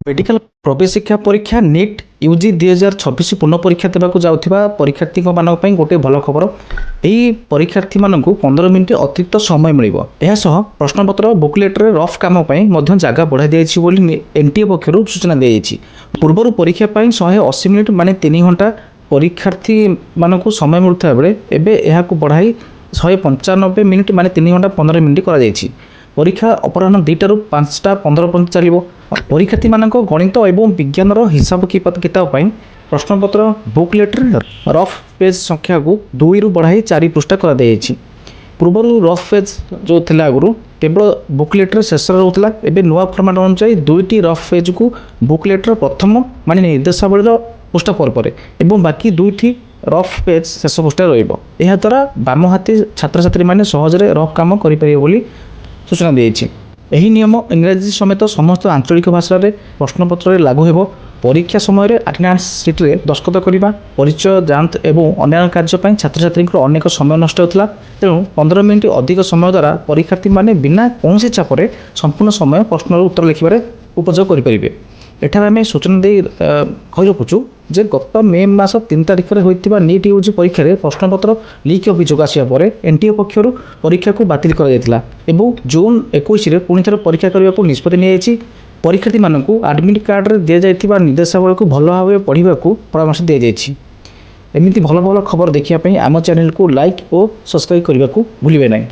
Medical प्रवेश शिक्षा परीक्षा नीट यूजी 2026 पुनः परीक्षा देवाक जाउथिबा परीक्षार्थी मानक पई गोटे भल खबर। यही परीक्षार्थी मानक 15 मिनिट अतिरिक्त समय मिलिबो। एहा सह प्रश्नपत्र बुकलेट रे रफ काम पई मध्य जगह बढ़ा दियाछि बोली एनटीए पक्षरु सूचना दियाछि। पूर्व परीक्षा पई 180 मिनिट माने 3 घंटा परीक्षार्थी मानक समय मिलुथा बेले एबे एहाकु बढ़ाई 195 मिनिट माने 3 घंटा 15 मिनिट करा जायछि। परीक्षा अपराह्न 2टा 5टा 15 पर्यंत चलिबो। परीक्षार्थी मानक गणित एवं विज्ञान हिसाब किताब पर प्रश्नपत्र बुकलेट रफ पेज संख्या को 2 रु बढ़ाई 4 पृष्ठा कर पूर्व रफ पेज जो थे आगु केवल बुकलेट शेष रोला। एवं नुआ फर्माट अनुसार 2टी रफ पेज को बुकलेट प्रथम माने निर्देशावली पृष्ठा पर एवं बाकी 2टी रफ पेज शेष पृष्ठा रहा बाम हाथी छात्र छात्री मैंने सहजरे रफ काम करें सूचना दी। यही नियम इंग्राजी समेत समस्त आंचलिक भाषा में प्रश्नपत्र लागू हो। परीक्षा समय अटेंडेंस सीट रे दस्तखत करने परिचय जांच एवं अन्य कार्य छात्र छात्री अनेक समय नष्ट होता। तेणु 15 मिनिट अधिक समय द्वारा परीक्षार्थी माने बिना कौन चापर संपूर्ण समय प्रश्न उत्तर लिखे उपयोग करेंगे। एठार आम सूचना दे कही रखुचु जे गत मे मास 3 तारिख में होता नीट यूजी परीक्षा प्रश्नपत्र लीक अभियोग आसा पर एनटीए पक्षर परीक्षा को बातिल कर जून 21 में पुणी थे परीक्षा करने को निष्पत्ति नहीं। परीक्षार्थी मानक आडमिट कार्ड रे दि जाइथिबा निर्देशावली को भल भाव पढ़ा परामर्श दी जाइछि। एमिति भल भल खबर देखिया आम चैनल को लाइक और सब्सक्राइब करने को भूलिए नहीं।